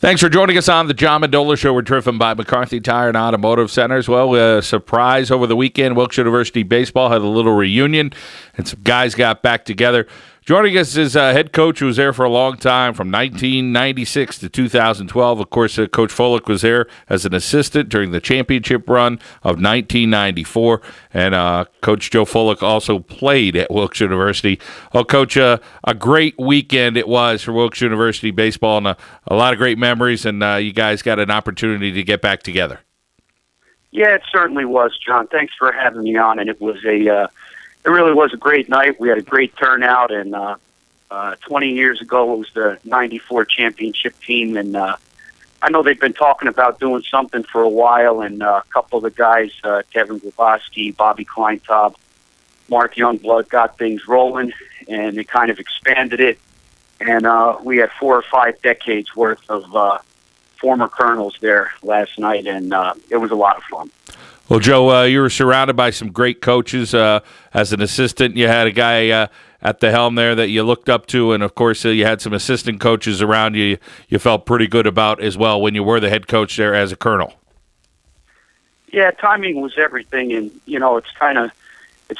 Thanks for joining us on the John Mendola Show. We're driven by McCarthy Tire and Automotive Centers. Well, a surprise over the weekend. Wilkes University Baseball had a little reunion, and some guys got back together. Joining us is a head coach who was there for a long time, from 1996 to 2012. Of course, Coach Folek was there as an assistant during the championship run of 1994. And Coach Joe Folek also played at Wilkes University. Well, Coach, a great weekend it was for Wilkes University baseball, and a lot of great memories, and you guys got an opportunity to get back together. Yeah, it certainly was, John. Thanks for having me on, and it really was a great night. We had a great turnout, and 20 years ago it was the 94 championship team, and I know they've been talking about doing something for a while, and a couple of the guys, Kevin Grabowski, Bobby Kleintaub, Mark Youngblood, got things rolling, and they kind of expanded it, and we had 4 or 5 decades worth of former colonels there last night, and it was a lot of fun. Well, Joe, you were surrounded by some great coaches. As an assistant, you had a guy at the helm there that you looked up to, and, of course, you had some assistant coaches around you felt pretty good about as well when you were the head coach there as a colonel. Yeah, timing was everything, and, it's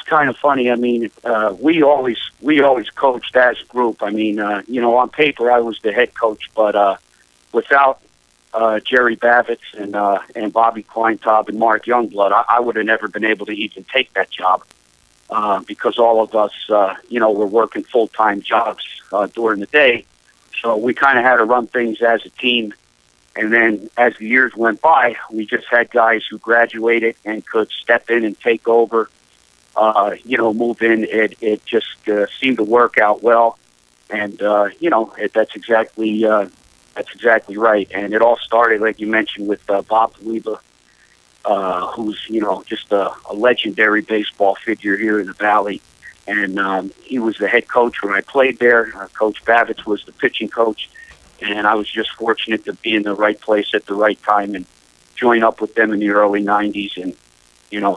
kind of funny. I mean, we always coached as a group. I mean, on paper I was the head coach, but without Jerry Bavitz and Bobby Kleintaub and Mark Youngblood, I would have never been able to even take that job because all of us, were working full-time jobs during the day. So we kind of had to run things as a team. And then as the years went by, we just had guys who graduated and could step in and take over, move in. It just seemed to work out well. And, that's exactly right. And it all started, like you mentioned, with Bob Weber, who's, just a legendary baseball figure here in the Valley. And he was the head coach when I played there. Coach Bavitz was the pitching coach. And I was just fortunate to be in the right place at the right time and join up with them in the early 90s and,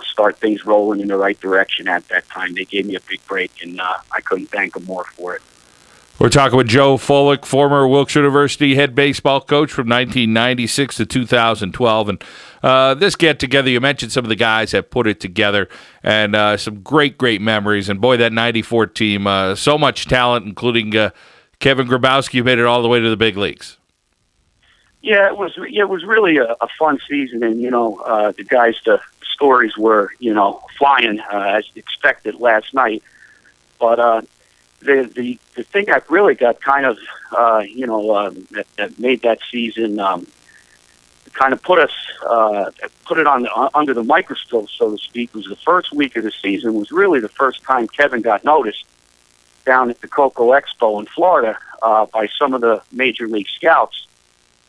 start things rolling in the right direction at that time. They gave me a big break, and I couldn't thank them more for it. We're talking with Joe Folek, former Wilkes University head baseball coach from 1996 to 2012. And this get-together, you mentioned some of the guys that put it together, and some great memories. And, boy, that 94 team, so much talent, including Kevin Grabowski, who made it all the way to the big leagues. Yeah, it was really a fun season. And, the guys, the stories were, flying as expected last night. But the thing that really got kind of, that made that season kind of put it under the microscope, so to speak, was the first week of the season was really the first time Kevin got noticed down at the Cocoa Expo in Florida by some of the major league scouts.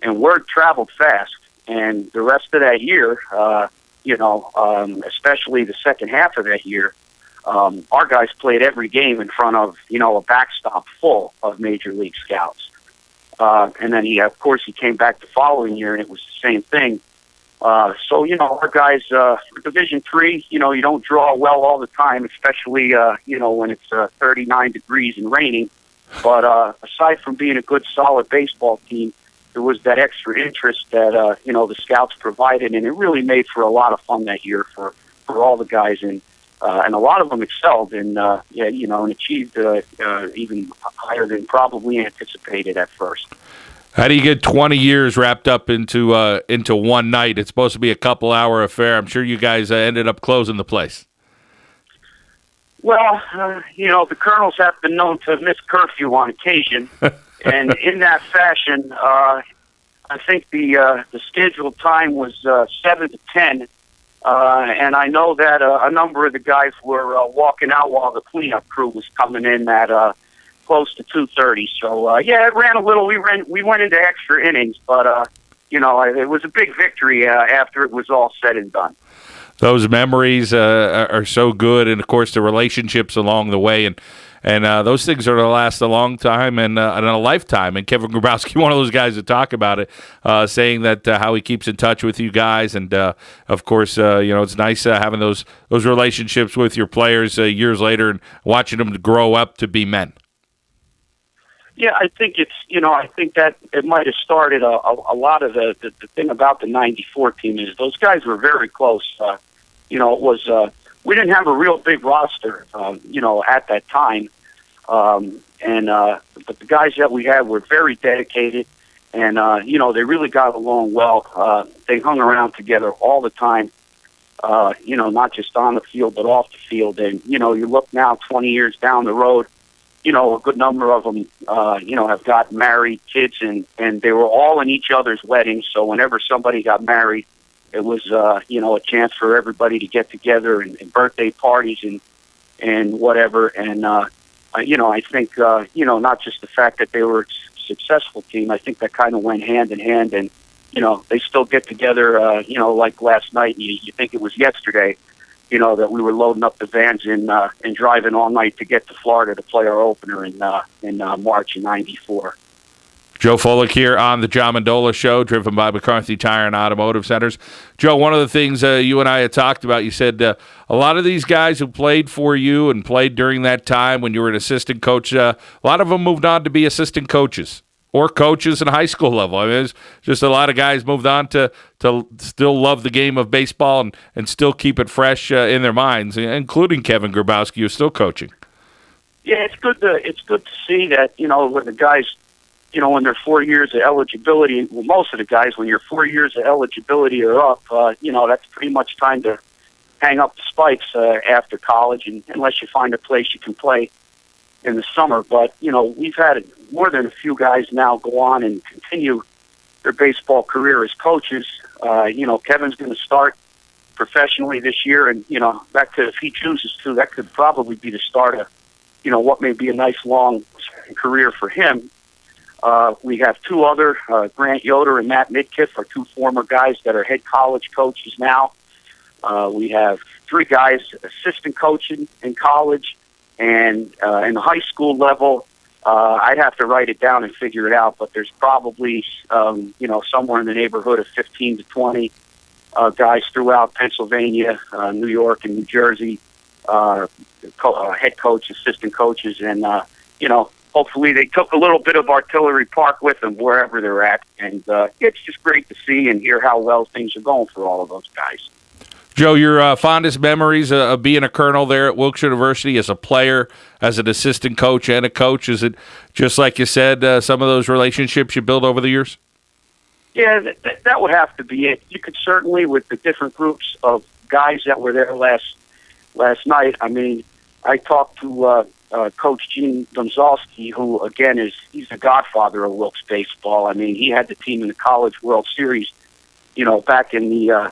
And word traveled fast. And the rest of that year, especially the second half of that year, our guys played every game in front of, a backstop full of major league scouts. And then he came back the following year, and it was the same thing. So, our guys, Division III, you don't draw well all the time, especially, when it's 39 degrees and raining. But aside from being a good, solid baseball team, there was that extra interest that, the scouts provided, and it really made for a lot of fun that year for all the guys. And a lot of them excelled and achieved even higher than probably anticipated at first. How do you get 20 years wrapped up into one night? It's supposed to be a couple-hour affair. I'm sure you guys ended up closing the place. Well, the colonels have been known to miss curfew on occasion, and in that fashion, I think the scheduled time was 7 to 10. And I know that a number of the guys were walking out while the cleanup crew was coming in at close to 2:30. So it ran a little. We went into extra innings, but it was a big victory after it was all said and done. Those memories are so good, and of course the relationships along the way, and those things are to last a long time and a lifetime. And Kevin Grabowski, one of those guys to talk about it, saying that how he keeps in touch with you guys, and of course, it's nice having those relationships with your players years later and watching them grow up to be men. Yeah, I think I think that it might have started a lot of the thing about the '94 team is those guys were very close. It was we didn't have a real big roster, at that time, but the guys that we had were very dedicated, and they really got along well. They hung around together all the time. Not just on the field but off the field. And you look now, 20 years down the road. A good number of them, have got married, kids, and they were all in each other's weddings. So whenever somebody got married, it was, a chance for everybody to get together and birthday parties and whatever. And, I think, not just the fact that they were a successful team, I think that kind of went hand in hand. And, they still get together, like last night, and you think it was yesterday. That we were loading up the vans and driving all night to get to Florida to play our opener in March of '94. Joe Folek here on the John Mendola Show, driven by McCarthy Tire and Automotive Centers. Joe, one of the things you and I had talked about, you said a lot of these guys who played for you and played during that time when you were an assistant coach, a lot of them moved on to be assistant coaches or coaches in high school level. I mean, there's just a lot of guys moved on to still love the game of baseball and still keep it fresh in their minds, including Kevin Grabowski, who's still coaching. Yeah, it's good to see that, when the guys, when they're 4 years of eligibility, well, most of the guys, when you're 4 years of eligibility are up, that's pretty much time to hang up the spikes after college, and unless you find a place you can play in the summer. But, we've had more than a few guys now go on and continue their baseball career as coaches. Kevin's going to start professionally this year, and, that could, if he chooses to, that could probably be the start of, what may be a nice long career for him. We have two other, Grant Yoder and Matt Midkiff, are two former guys that are head college coaches now. We have three guys assistant coaching in college, and in the high school level, I'd have to write it down and figure it out, but there's probably, somewhere in the neighborhood of 15 to 20 guys throughout Pennsylvania, New York, and New Jersey, head coach, assistant coaches, and, hopefully they took a little bit of Artillery Park with them wherever they're at, and it's just great to see and hear how well things are going for all of those guys. Joe, your fondest memories of being a Colonel there at Wilkes University as a player, as an assistant coach, and a coach? Is it just like you said, some of those relationships you built over the years? Yeah, that would have to be it. You could certainly, with the different groups of guys that were there last night. I mean, I talked to Coach Gene Domzalski, who again he's the godfather of Wilkes baseball. I mean, he had the team in the College World Series, back in the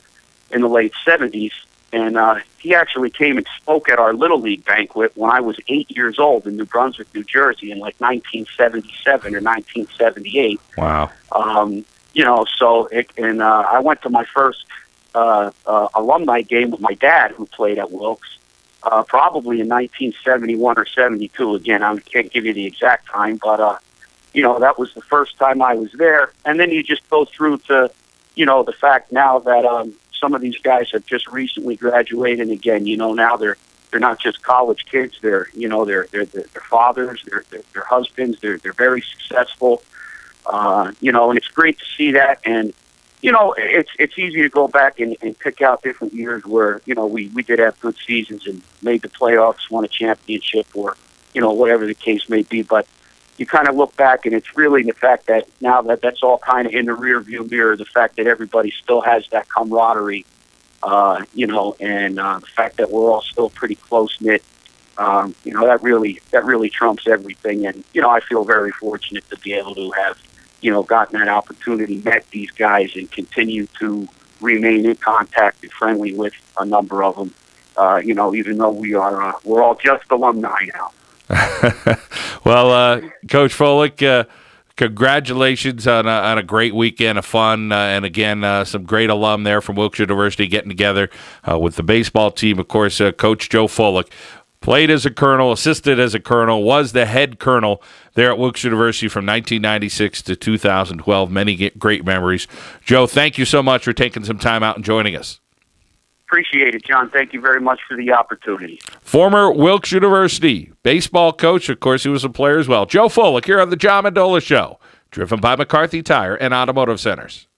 late '70s, and he actually came and spoke at our Little League banquet when I was 8 years old in New Brunswick, New Jersey, in like 1977 or 1978. Wow. I went to my first alumni game with my dad, who played at Wilkes, probably in 1971 or 72. Again, I can't give you the exact time, but that was the first time I was there. And then you just go through to, the fact now that some of these guys have just recently graduated. And again, now they're not just college kids. They're they're fathers, they're husbands. They're very successful. And it's great to see that. And it's easy to go back and pick out different years where, we did have good seasons and made the playoffs, won a championship, or, whatever the case may be. But you kind of look back, and it's really the fact that now that's all kind of in the rear-view mirror, the fact that everybody still has that camaraderie, and the fact that we're all still pretty close-knit, that really trumps everything. And, I feel very fortunate to be able to have, gotten that opportunity, met these guys, and continue to remain in contact and friendly with a number of them, even though we're all just alumni now. Well, Coach Folek, congratulations on a great weekend of fun, and again, some great alum there from Wilkes University getting together with the baseball team. Of course, Coach Joe Folek played as a colonel, assisted as a colonel, was the head colonel there at Wilkes University from 1996 to 2012. Many great memories. Joe, thank you so much for taking some time out and joining us. Appreciate it, John. Thank you very much for the opportunity. Former Wilkes University baseball coach. Of course, he was a player as well. Joe Folek here on the John Mendola Show, driven by McCarthy Tire and Automotive Centers.